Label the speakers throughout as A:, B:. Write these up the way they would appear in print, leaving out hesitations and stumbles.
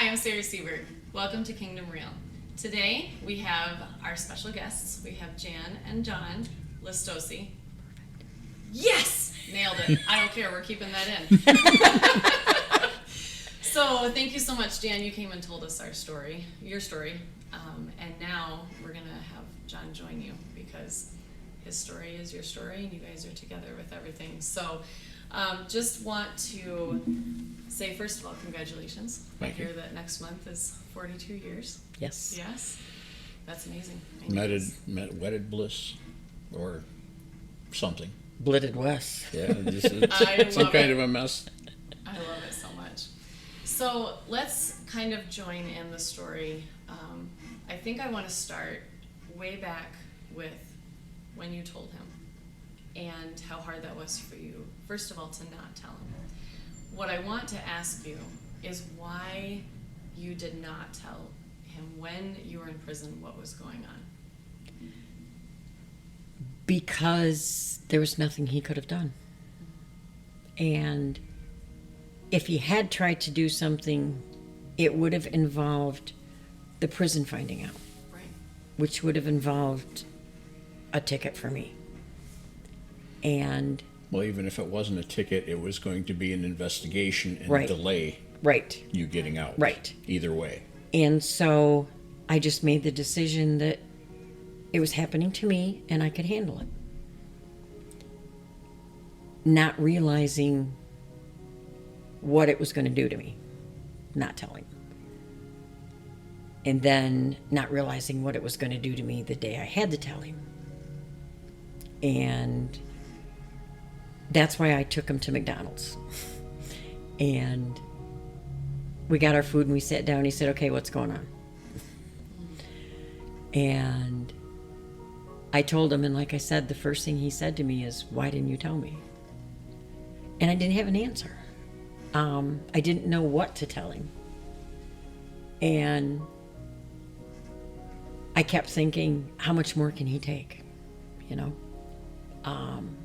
A: Hi, I'm Sarah Seberg. Welcome to Kingdom Real. Today we have our special guests. We have Jan and John Lastocy. Yes! Nailed it. I don't care. We're keeping that in. So thank you so much, Jan. You came and told us our story, your story. And now we're going to have John join you because his story is your story and you guys are together with everything. So just want to say, first of all, congratulations.
B: Thank
A: I hear
B: you.
A: that next month is 42 years.
C: Yes.
A: Yes? That's amazing.
B: Wedded bliss or something.
C: Blitted West.
B: Yeah, just
A: I
B: some
A: love
B: kind
A: it.
B: of a mess.
A: I love it so much. So let's kind of join in the story. I think I want to start way back with when you told him and how hard that was for you, first of all, to not tell him. What I want to ask you is why you did not tell him when you were in prison what was going on.
C: Because there was nothing he could have done. And if he had tried to do something, it would have involved the prison finding out,
A: Right.
C: which would have involved a ticket for me. And
B: Well, even if it wasn't a ticket, it was going to be an investigation and
C: Right.
B: delay
C: right.
B: you getting out.
C: Right.
B: Either way.
C: And so I just made the decision that it was happening to me and I could handle it. Not realizing what it was going to do to me, not telling. And then not realizing what it was going to do to me the day I had to tell him. And that's why I took him to McDonald's. And we got our food and we sat down. He said, "Okay, what's going on?" And I told him, and like I said, the first thing he said to me is, "Why didn't you tell me?" And I didn't have an answer. I didn't know what to tell him. And I kept thinking, how much more can he take? You know?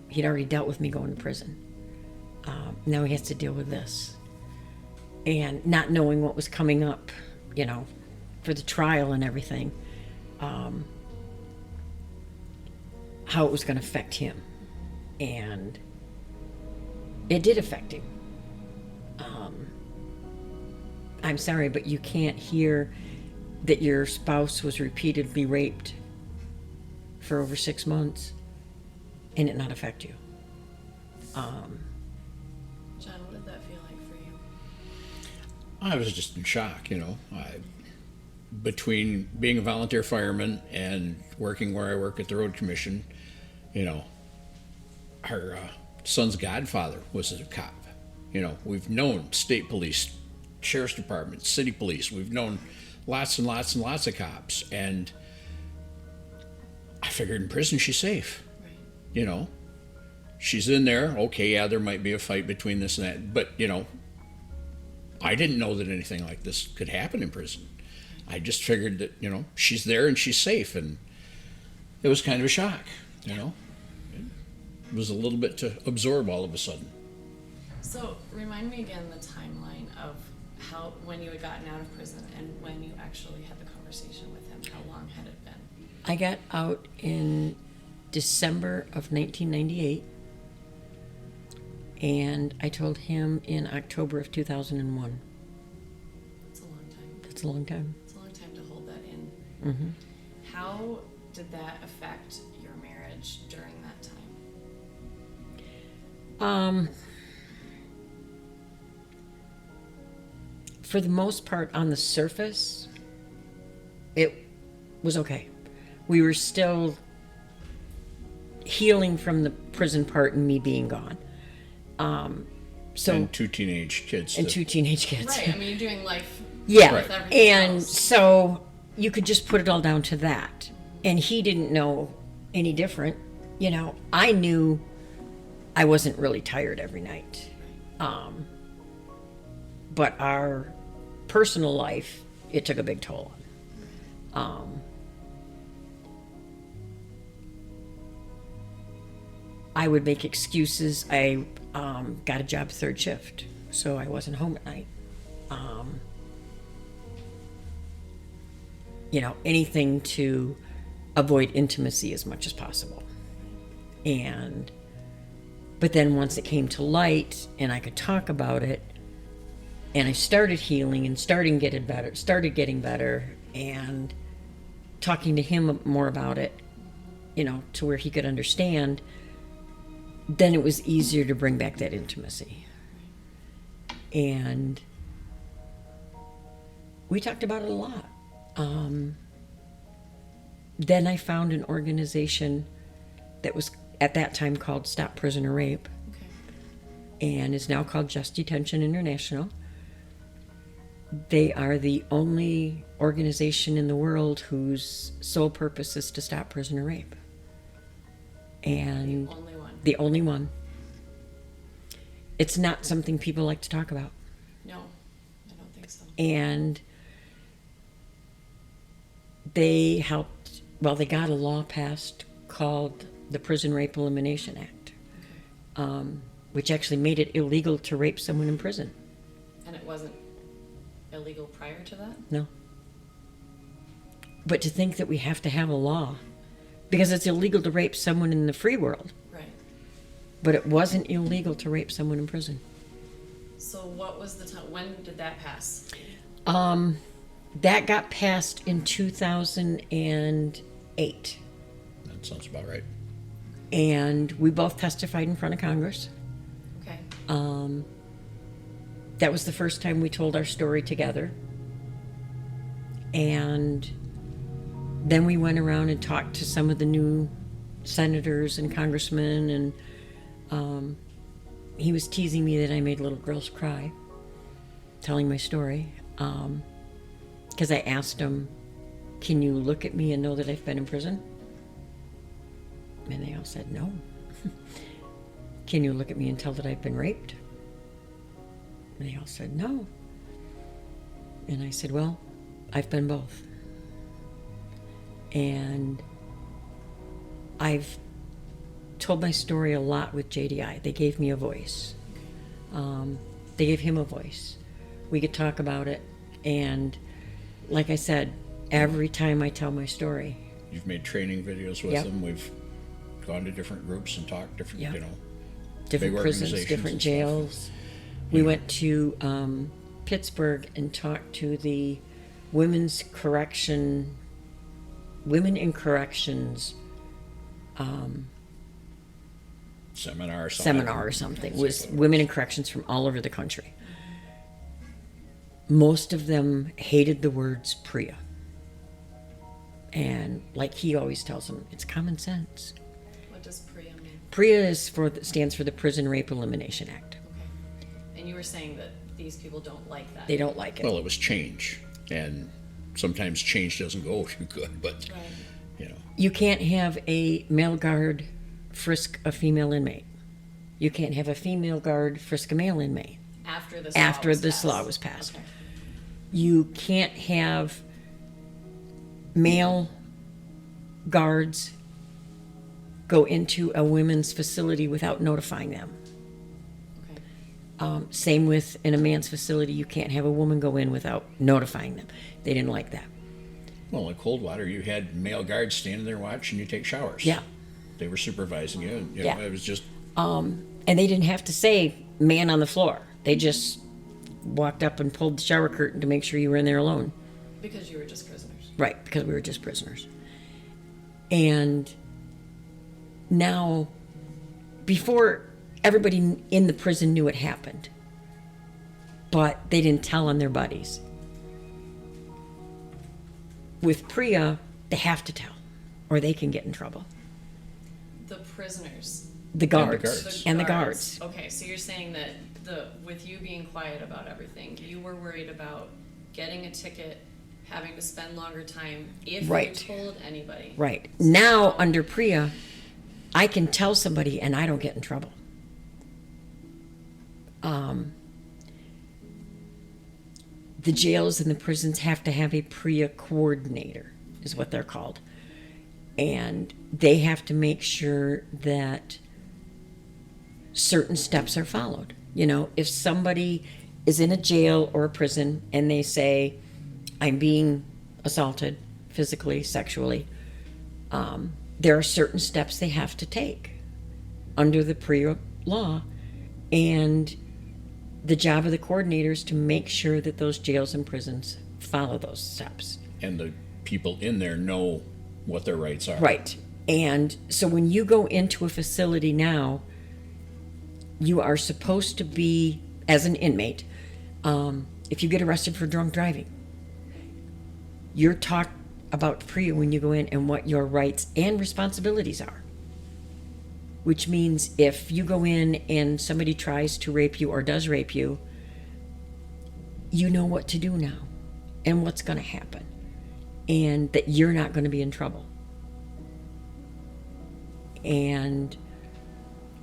C: He'd already dealt with me going to prison. Now he has to deal with this. And not knowing what was coming up, you know, for the trial and everything. How it was going to affect him. And it did affect him. I'm sorry, but you can't hear that your spouse was repeatedly raped for over 6 months and it not affect you.
A: John, what did that feel like for you?
B: I was just in shock, you know. Between being a volunteer fireman and working where I work at the Road Commission, you know, our son's godfather was a cop. You know, we've known state police, sheriff's department, city police. We've known lots and lots and lots of cops. And I figured in prison she's safe.
A: Right.
B: You know, she's in there. Okay, yeah, there might be a fight between this and that. But, you know, I didn't know that anything like this could happen in prison. I just figured that, you know, she's there and she's safe. And it was kind of a shock, you know. It was a little bit to absorb all of a sudden.
A: So remind me again the timeline of how, when you had gotten out of prison and when you actually had the conversation with him. How long had it been?
C: I got out in December of 1998, and I told him in October of 2001.
A: It's a long time.
C: That's a long time.
A: It's a long time to hold that in.
C: Mm-hmm.
A: How did that affect your marriage during that time?
C: For the most part, on the surface, it was okay. We were still healing from the prison part and me being gone.
B: And two teenage kids.
C: And two teenage kids.
A: Right. I mean, you're doing life
C: Yeah.
A: with everything
C: And
A: else.
C: so you could just put it all down to that. And he didn't know any different. You know, I knew I wasn't really tired every night. But our personal life, it took a big toll on. I would make excuses. I got a job third shift, so I wasn't home at night. anything to avoid intimacy as much as possible. But then once it came to light and I could talk about it, and I started healing and started getting better, and talking to him more about it, to where he could understand, then it was easier to bring back that intimacy. And we talked about it a lot. Then I found an organization that was at that time called Stop Prisoner Rape, and is now called Just Detention International. They are the only organization in the world whose sole purpose is to stop prisoner rape. And
A: Only one.
C: the only one. It's not something people like to talk about.
A: No, I don't think so.
C: And they helped, they got a law passed called the Prison Rape Elimination Act, which actually made it illegal to rape someone in prison.
A: And it wasn't illegal prior to that?
C: No. But to think that we have to have a law, because it's illegal to rape someone in the free world,
A: Right.
C: but it wasn't illegal to rape someone in prison.
A: So what was the time? When did that pass?
C: That got passed in 2008.
B: That sounds about right.
C: And we both testified in front of Congress.
A: Okay.
C: That was the first time we told our story together. And then we went around and talked to some of the new senators and congressmen, and he was teasing me that I made little girls cry, telling my story. Because I asked him, can you look at me and know that I've been in prison? And they all said no. Can you look at me and tell that I've been raped? And they all said no. And I said, well, I've been both. And I've told my story a lot with JDI. They gave me a voice. They gave him a voice. We could talk about it. And like I said, every time I tell my story.
B: You've made training videos with
C: Yep.
B: them. We've gone to different groups and talked different,
C: Yep.
B: big
C: Different prisons,
B: organizations
C: different
B: and stuff.
C: jails. We went to Pittsburgh and talked to the Women in Corrections
B: seminar
C: or something. It was women in corrections from all over the country. Most of them hated the words PRIA. And like he always tells them, it's common sense.
A: What does PRIA mean?
C: PRIA stands for the Prison Rape Elimination Act.
A: Okay. And you were saying that these people don't like that.
C: They don't like it.
B: Well, it was change, and sometimes change doesn't go too good, but
A: Right.
C: You can't have a male guard frisk a female inmate. You can't have a female guard frisk a male inmate
A: After this
C: law was passed.
A: Okay.
C: You can't have male guards go into a women's facility without notifying them.
A: Okay.
C: Same with in a man's facility, you can't have a woman go in without notifying them. They didn't like that.
B: well, in Coldwater, you had male guards standing there watching you take showers.
C: Yeah.
B: They were supervising you, and
C: Yeah.
B: it was just
C: And they didn't have to say man on the floor. They just walked up and pulled the shower curtain to make sure you were in there alone.
A: Because you were just prisoners.
C: Right, because we were just prisoners. And now, before everybody in the prison knew it happened, but they didn't tell on their buddies. With PRIA, they have to tell, or they can get in trouble.
A: The prisoners.
C: The guards.
B: guards.
C: And the guards.
A: Okay, so you're saying that with you being quiet about everything, you were worried about getting a ticket, having to spend longer time if
C: Right.
A: you told anybody.
C: Right. Now, under PRIA, I can tell somebody and I don't get in trouble. The jails and the prisons have to have a PRIA coordinator, is what they're called. And they have to make sure that certain steps are followed. You know, if somebody is in a jail or a prison and they say, I'm being assaulted, physically, sexually, there are certain steps they have to take under the PREA law, and the job of the coordinator is to make sure that those jails and prisons follow those steps.
B: And the people in there know what their rights are.
C: Right. And so when you go into a facility now, you are supposed to be, as an inmate, if you get arrested for drunk driving, you're taught about PREA when you go in and what your rights and responsibilities are. Which means if you go in and somebody tries to rape you or does rape you, you know what to do now and what's going to happen, and that you're not going to be in trouble. And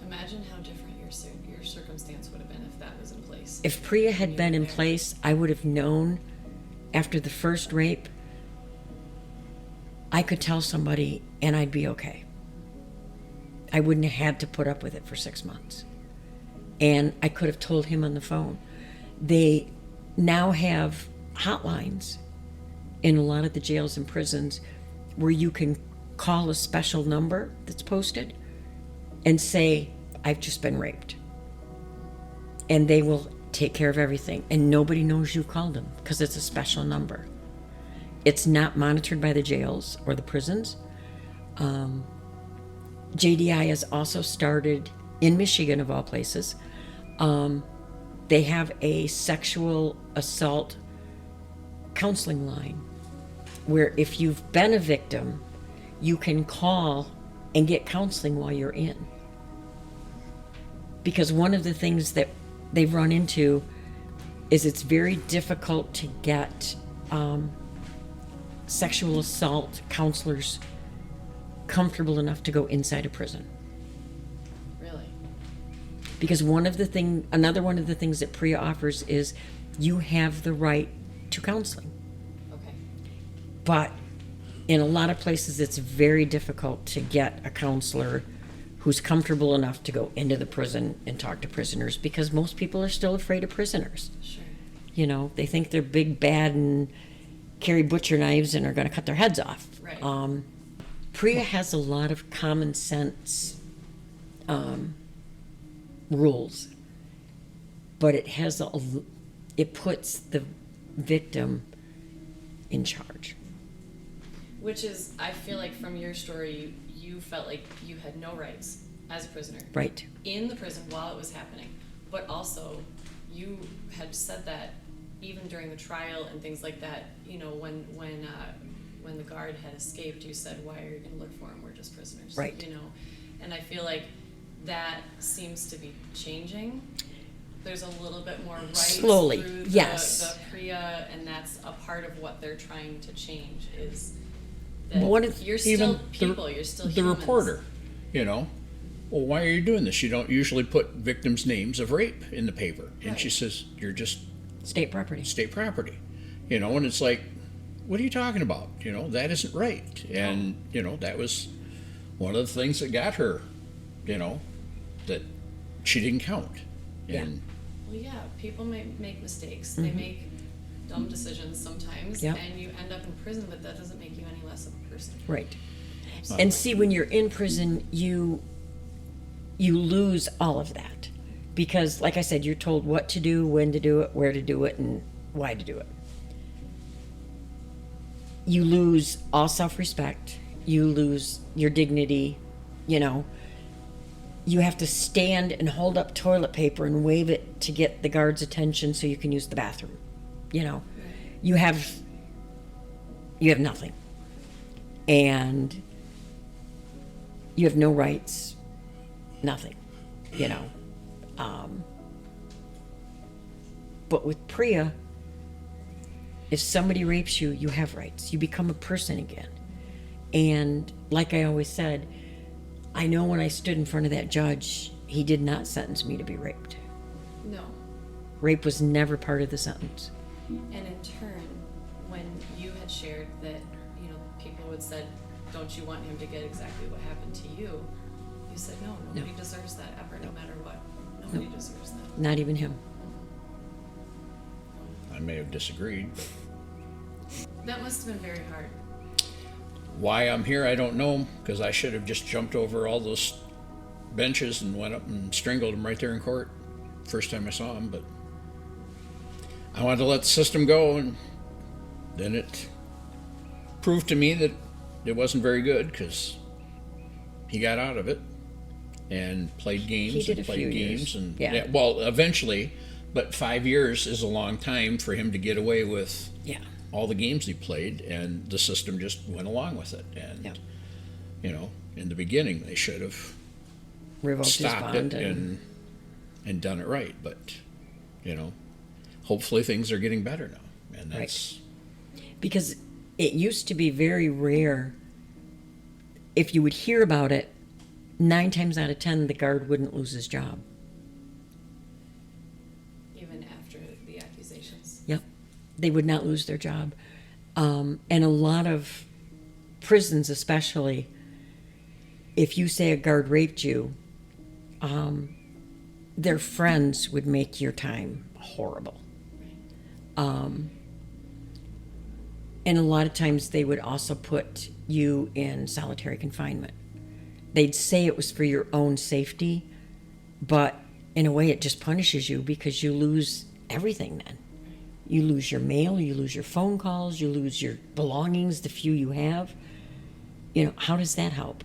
A: Imagine how different your circumstance would have been if that was in place.
C: if PREA had been in place, I would have known after the first rape, I could tell somebody and I'd be okay. I wouldn't have had to put up with it for 6 months. And I could have told him on the phone. They now have hotlines in a lot of the jails and prisons where you can call a special number that's posted and say, I've just been raped. And they will take care of everything. And nobody knows you called them because it's a special number. It's not monitored by the jails or the prisons. JDI has also started in Michigan, of all places. They have a sexual assault counseling line where if you've been a victim, you can call and get counseling while you're in. Because one of the things that they've run into is it's very difficult to get sexual assault counselors comfortable enough to go inside a prison.
A: Really?
C: Because another one of the things that PREA offers is you have the right to counseling.
A: Okay.
C: But in a lot of places, it's very difficult to get a counselor who's comfortable enough to go into the prison and talk to prisoners, because most people are still afraid of prisoners.
A: Sure.
C: You know, they think they're big, bad, and carry butcher knives and are going to cut their heads off.
A: Right.
C: PREA has a lot of common sense rules, but it puts the victim in charge.
A: Which is, I feel like from your story, you felt like you had no rights as a prisoner.
C: Right.
A: In the prison while it was happening. But also, you had said that even during the trial and things like that, you know, when the guard had escaped, you said, why are you going to look for him? We're just prisoners.
C: Right.
A: You know, and I feel like that seems to be changing. There's a little bit more rights
C: Slowly,
A: through
C: yes.
A: the PREA, and that's a part of what they're trying to change is that you're
B: Even
A: still people, you're still
B: the
A: humans.
B: reporter, you know, well, why are you doing this? You don't usually put victims' names of rape in the paper. And she
A: Right.
B: says, you're just
C: State property.
B: state property, you know, and it's like, what are you talking about? You know, that isn't right. And, you know, that was one of the things that got her, you know, that she didn't count.
C: Yeah.
B: And
A: Well, yeah, people make mistakes. They make dumb decisions sometimes,
C: Yep.
A: and you end up in prison, but that doesn't make you any less of a person.
C: Right. And see, when you're in prison, you lose all of that. Because, like I said, you're told what to do, when to do it, where to do it, and why to do it. You lose all self-respect. You lose your dignity, you know. You have to stand and hold up toilet paper and wave it to get the guard's attention so you can use the bathroom. You know, you have nothing. And you have no rights, nothing, you know. But with PREA, if somebody rapes you, you have rights. You become a person again. And like I always said, I know when I stood in front of that judge, he did not sentence me to be raped.
A: No.
C: Rape was never part of the sentence.
A: And in turn, when you had shared that, you know, people had said, don't you want him to get exactly what happened to you? You said, no, nobody deserves that ever, no matter what. Nobody deserves that.
C: Not even him.
B: I may have disagreed, but
A: That must have been very hard.
B: Why I'm here, I don't know, because I should have just jumped over all those benches and went up and strangled him right there in court. First time I saw him, but I wanted to let the system go, and then it proved to me that it wasn't very good because he got out of it and played games
C: He did
B: and
C: a
B: played
C: few
B: games
C: years.
B: and
C: Yeah.
B: well, eventually, but 5 years is a long time for him to get away with
C: Yeah.
B: all the games he played, and the system just went along with it. And
C: Yeah.
B: you know, in the beginning, they should have
C: Revoked his
B: stopped
C: bond
B: it and done it right. But you know, hopefully things are getting better now, and that's
C: because it used to be very rare. If you would hear about it, 9 times out of 10, the guard wouldn't lose his job.
A: Even after the accusations.
C: Yep. They would not lose their job. And a lot of prisons, especially, if you say a guard raped you, their friends would make your time horrible. And a lot of times they would also put you in solitary confinement. They'd say it was for your own safety, but in a way it just punishes you because you lose everything then. You lose your mail, you lose your phone calls, you lose your belongings, the few you have. You know, how does that help?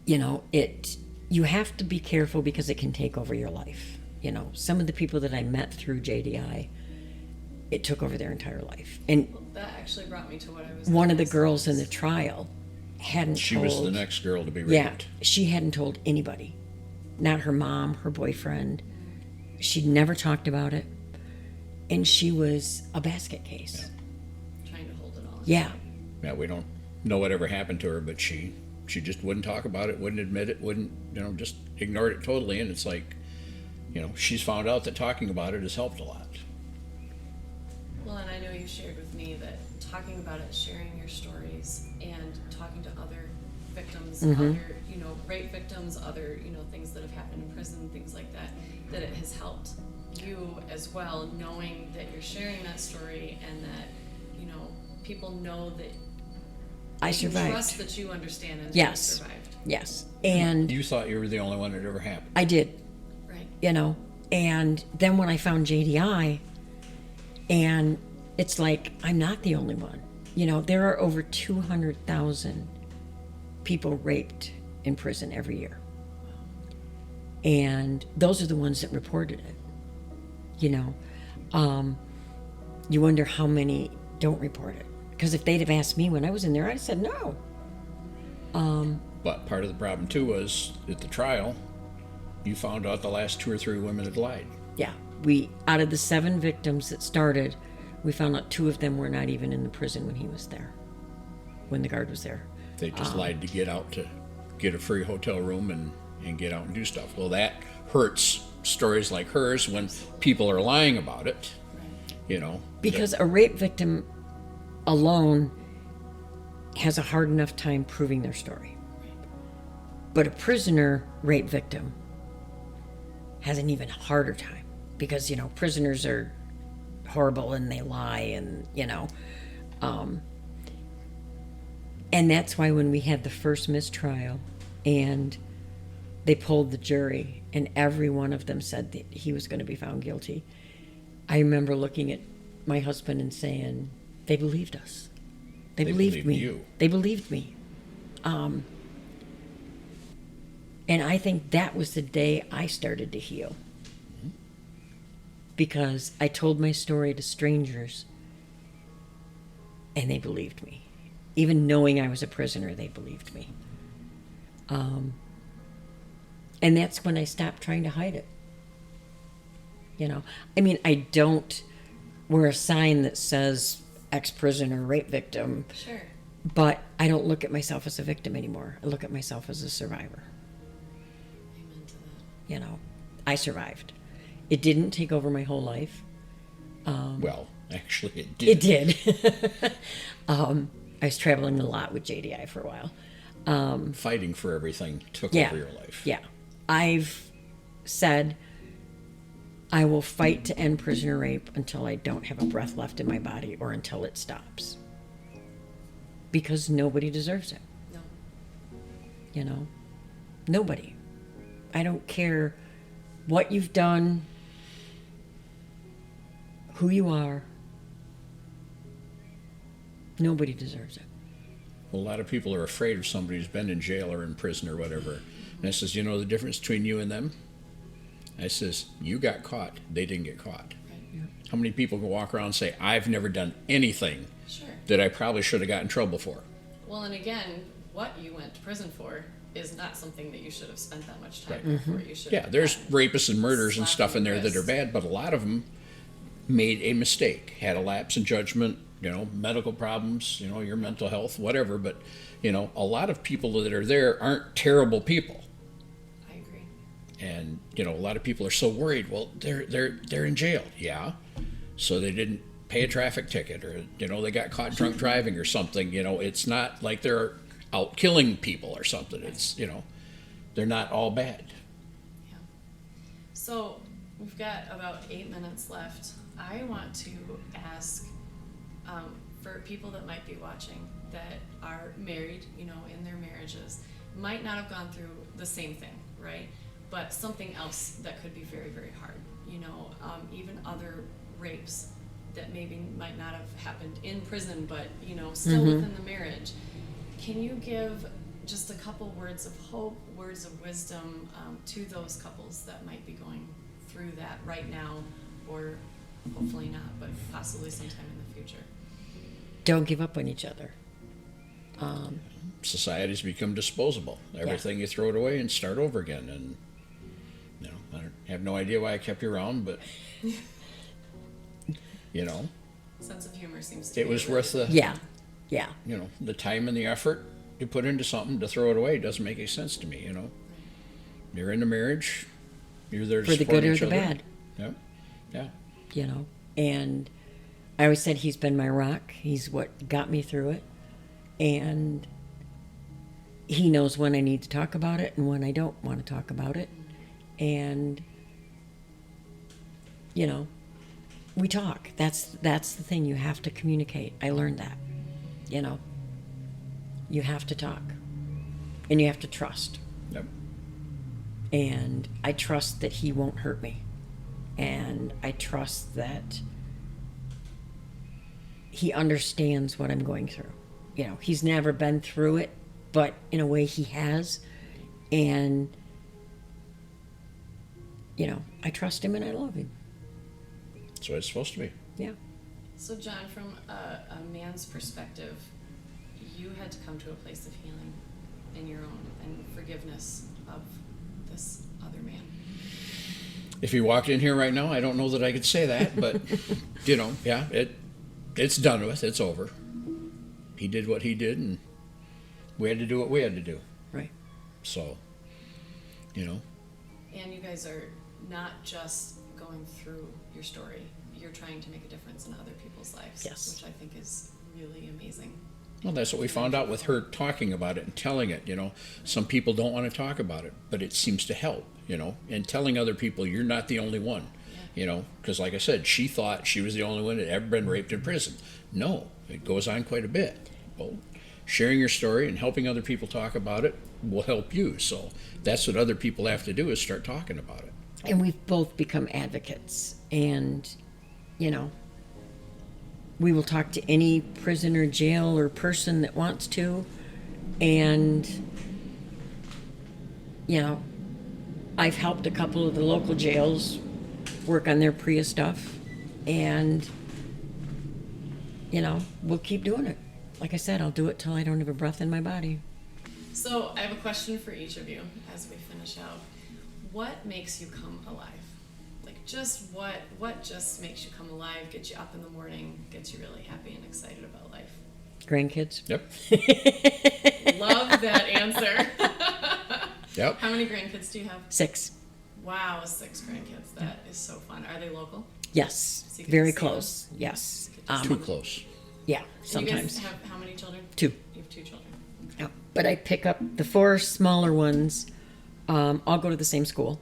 C: You know, you have to be careful because it can take over your life. You know, some of the people that I met through JDI, it took over their entire life. And
A: Well, that actually brought me to what I was.
C: one of the
A: next.
C: girls in the trial hadn't
B: she
C: told.
B: was the next girl to be raped.
C: Yeah, she hadn't told anybody. Not her mom, her boyfriend. She'd never talked about it. And she was a basket case.
A: Trying to hold it all.
C: Yeah.
B: Yeah, we don't know whatever happened to her, but she just wouldn't talk about it, wouldn't admit it, wouldn't, just ignored it totally. And it's like, she's found out that talking about it has helped a lot.
A: Well, and I know you shared with me that talking about it, sharing your stories, and talking to other victims, other, rape victims, other, things that have happened in prison, things like that, that it has helped you as well, knowing that you're sharing that story and that, people know that
C: I
A: you can
C: survived.
A: trust that you understand and that
C: Yes.
A: you survived.
C: Yes. And
B: You thought you were the only one that ever happened.
C: I did,
A: Right.
C: And then when I found JDI, and it's like, I'm not the only one. There are over 200,000 people raped in prison every year. And those are the ones that reported it. You wonder how many don't report it. Because if they'd have asked me when I was in there, I'd have said no.
B: But part of the problem too was at the trial, you found out the last 2 or 3 women had lied.
C: Yeah, out of the 7 victims that started, we found out 2 of them were not even in the prison when he was there, when the guard was there.
B: They just lied to get out, to get a free hotel room and get out and do stuff. Well, that hurts stories like hers when people are lying about it,
C: Because a rape victim alone has a hard enough time proving their story. But a prisoner rape victim has an even harder time because, prisoners are horrible and they lie and, and that's why when we had the first mistrial and they polled the jury and every one of them said that he was going to be found guilty, I remember looking at my husband and saying, they believed us. They believed me.
B: you.
C: They believed me. And I think that was the day I started to heal. Because I told my story to strangers and they believed me. Even knowing I was a prisoner, they believed me. And that's when I stopped trying to hide it. I don't wear a sign that says ex-prisoner rape victim,
A: Sure.
C: but I don't look at myself as a victim anymore. I look at myself as a survivor.
A: Amen to that.
C: I survived. It didn't take over my whole life.
B: Well, actually, it did.
C: It did. I was traveling a lot with JDI for a while.
B: Fighting for everything took
C: Yeah.
B: over your life.
C: Yeah. I've said I will fight to end prisoner rape until I don't have a breath left in my body or until it stops. Because nobody deserves it.
A: No.
C: You know? Nobody. I don't care what you've done, who you are. Nobody deserves it.
B: Well, a lot of people are afraid of somebody who's been in jail or in prison or whatever. And I says, you know the difference between you and them? I says, you got caught. They didn't get caught.
A: Right.
B: How many people can walk around and say, I've never done anything
A: Sure.
B: that I probably should have got in trouble for?
A: Well, and again, what you went to prison for is not something that you should have spent that much time
B: Right.
A: for. You should
B: Yeah,
A: have
B: there's
A: gotten
B: rapists and murders and
A: slapped
B: stuff in
A: on the
B: there that are
A: wrist.
B: bad, but a lot of them made a mistake, had a lapse in judgment, you know, medical problems, you know, your mental health, whatever. But, you know, a lot of people that are there aren't terrible people.
A: I agree.
B: And, you know, a lot of people are so worried, well, they're in jail. Yeah. So they didn't pay a traffic ticket, or, you know, they got caught drunk driving or something. You know, it's not like they're out killing people or something. It's, you know, they're not all bad.
A: Yeah. So we've got about 8 minutes left. I want to ask for people that might be watching that are married, you know, in their marriages, might not have gone through the same thing, right? But something else that could be very, very hard. You know, even other rapes that maybe might not have happened in prison, but, you know, still within the marriage. Can you give just a couple words of hope, words of wisdom to those couples that might be going through that right now, or hopefully not, but possibly sometime in the future?
C: Don't give up on each other.
B: Society's become disposable. Everything you throw it away and start over again. And, you know, I have no idea why I kept you around, but, you know,
A: Sense of humor seems to
B: it
A: be
B: was
A: really-
B: worth the,
C: Yeah.
B: you know, the time and the effort you put into something. To throw it away doesn't make any sense to me, you know. You're in a marriage, you're there to
C: For the
B: support
C: good or
B: each
C: the
B: other.
C: bad,
B: Yeah, yeah.
C: you know. And I always said he's been my rock. He's what got me through it. And he knows when I need to talk about it and when I don't want to talk about it. And, you know, we talk. That's the thing. You have to communicate. I learned that, you know. You have to talk. And you have to trust.
B: Yep.
C: And I trust that he won't hurt me. And I trust that he understands what I'm going through. You know, he's never been through it, but in a way he has. And, you know, I trust him and I love him.
B: That's what it's supposed to be.
C: Yeah.
A: So John, from a man's perspective, you had to come to a place of healing in your own and forgiveness of this other man.
B: If he walked in here right now, I don't know that I could say that, but, you know, yeah, it's done with. It's over. He did what he did, and we had to do what we had to do.
C: Right.
B: So, you know,
A: And you guys are not just going through your story, you're trying to make a difference in other people's lives.
C: Yes.
A: Which I think is really amazing.
B: well, that's what we found out with her talking about it and telling it, you know. Some people don't want to talk about it, but it seems to help, you know, and telling other people you're not the only one, you know, because like I said, she thought she was the only one that had ever been raped in prison. No, it goes on quite a bit. Well, sharing your story and helping other people talk about it will help you. So that's what other people have to do, is start talking about it.
C: And we've both become advocates. And, you know, we will talk to any prisoner, jail, or person that wants to. And, you know, I've helped a couple of the local jails work on their PREA stuff. And, you know, we'll keep doing it. Like I said, I'll do it till I don't have a breath in my body.
A: So I have a question for each of you as we finish out. What makes you come alive? Like, just what just makes you come alive, gets you up in the morning, gets you really happy and excited about life?
C: Grandkids?
B: Yep.
A: Love that answer.
B: Yep.
A: How many grandkids do you have?
C: 6.
A: Wow, 6 grandkids. That is so fun. Are they local?
C: Yes.
A: So you get
C: Very
A: to see them?
C: close. Yes.
B: Too close.
C: Yeah,
A: You guys
C: sometimes.
A: have how many children?
C: 2.
A: You have 2 children.
C: Yeah. But I pick up the 4 smaller ones. All go to the same school.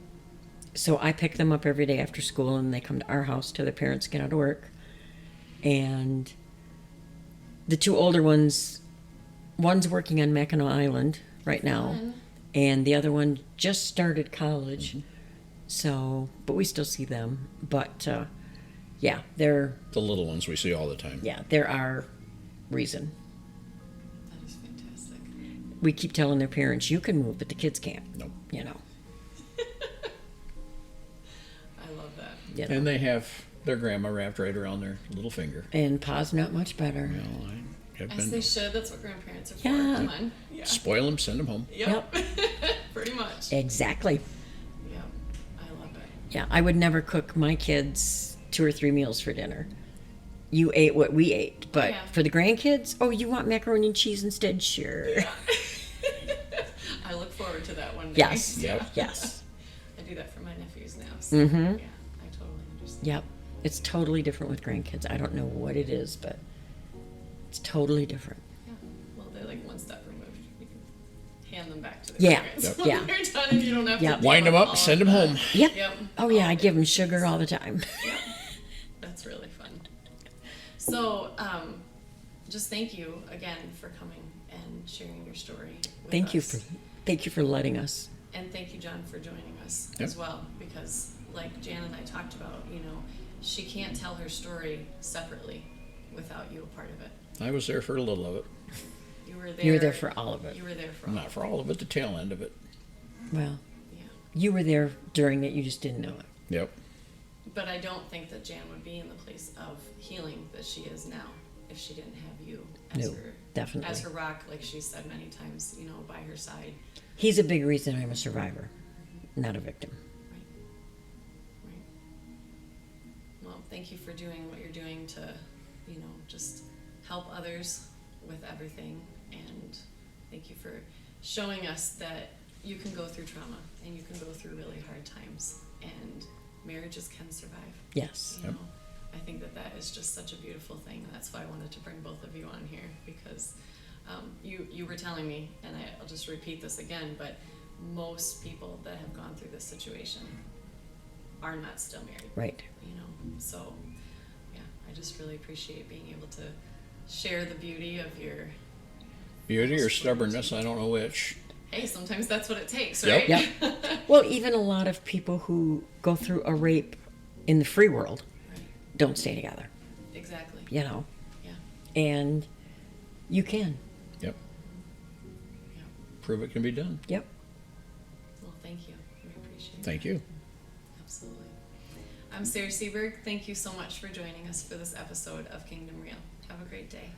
C: So I pick them up every day after school, and they come to our house till their parents get out of work. And the two older ones, one's working on Mackinac Island right now,
A: Fun.
C: and the other one just started college. So, but we still see them. But yeah, they're
B: The little ones we see all the time.
C: they're our reason.
A: That is fantastic.
C: We keep telling their parents, "You can move, but the kids can't."
B: Nope.
C: You know.
A: I love that.
C: You know.
B: And they have their grandma wrapped right around their little finger.
C: And Pa's not much better.
B: You know, I have
A: As they
B: been
A: should. That's what grandparents are for.
C: Yeah.
A: Come on. Yeah.
B: spoil them, send them home.
A: Yep. Pretty much.
C: Exactly.
A: Yep. I love it.
C: Yeah, I would never cook my kids 2 or 3 meals for dinner. You ate what we ate, but
A: Yeah.
C: for the grandkids, oh, you want macaroni and cheese instead? Sure.
A: I look forward to that one day.
C: Yes.
B: Yep.
C: Yes.
A: I do that for my nephews now. So
C: Mm-hmm.
A: yeah, I totally understand.
C: Yep. It's totally different with grandkids. I don't know what it is, but it's totally different.
A: Yeah. Well, they're like one step removed. You can hand them back to their
C: Yeah.
A: parents
B: Yep.
A: when
C: Yeah.
A: they're done, and you don't have
C: Yep.
A: to deal
B: Wind them
A: with
B: up,
A: all
B: send
A: of
B: them
A: that.
B: home.
C: Yep.
A: Yep.
C: Oh yeah, I
A: All
C: give them
A: the
C: sugar
A: things.
C: all the time.
A: Yep. That's really fun. So, just thank you again for coming and sharing your story with
C: Thank you
A: us.
C: for letting us.
A: And thank you, John, for joining us
B: Yep.
A: as well. Because, like Jan and I talked about, she can't tell her story separately without you a part of it.
B: I was there for a little of it.
A: You were there.
C: You were there for all of it.
A: You were there for all.
B: Not for all of it, the tail end of it.
C: Well,
A: Yeah.
C: you were there during it. You just didn't know it.
B: Yep.
A: But I don't think that Jan would be in the place of healing that she is now if she didn't have you as
C: No,
A: her
C: definitely.
A: as her rock, like she said many times, by her side.
C: He's a big reason I'm a survivor, not a victim.
A: Right. Well, thank you for doing what you're doing to, just help others with everything. And thank you for showing us that you can go through trauma and you can go through really hard times and marriages can survive.
C: Yes.
A: You know, I think that is just such a beautiful thing. And that's why I wanted to bring both of you on here because you were telling me, and I'll just repeat this again, but most people that have gone through this situation are not still married.
C: Right.
A: So yeah, I just really appreciate being able to share the beauty of your
B: Beauty or stubbornness, I don't know which.
A: hey, sometimes that's what it takes,
B: Yep.
A: right?
C: Yep. Well, even a lot of people who go through a rape in the free world
A: Right.
C: don't stay together,
A: Exactly.
C: Yeah.
A: And
C: you can.
B: Yep.
A: yeah.
B: Prove it can be done.
C: Yep.
A: Well, thank you. We appreciate it.
B: Thank you.
A: Absolutely. I'm Sarah Seberg. Thank you so much for joining us for this episode of Kingdom Real. Have a great day.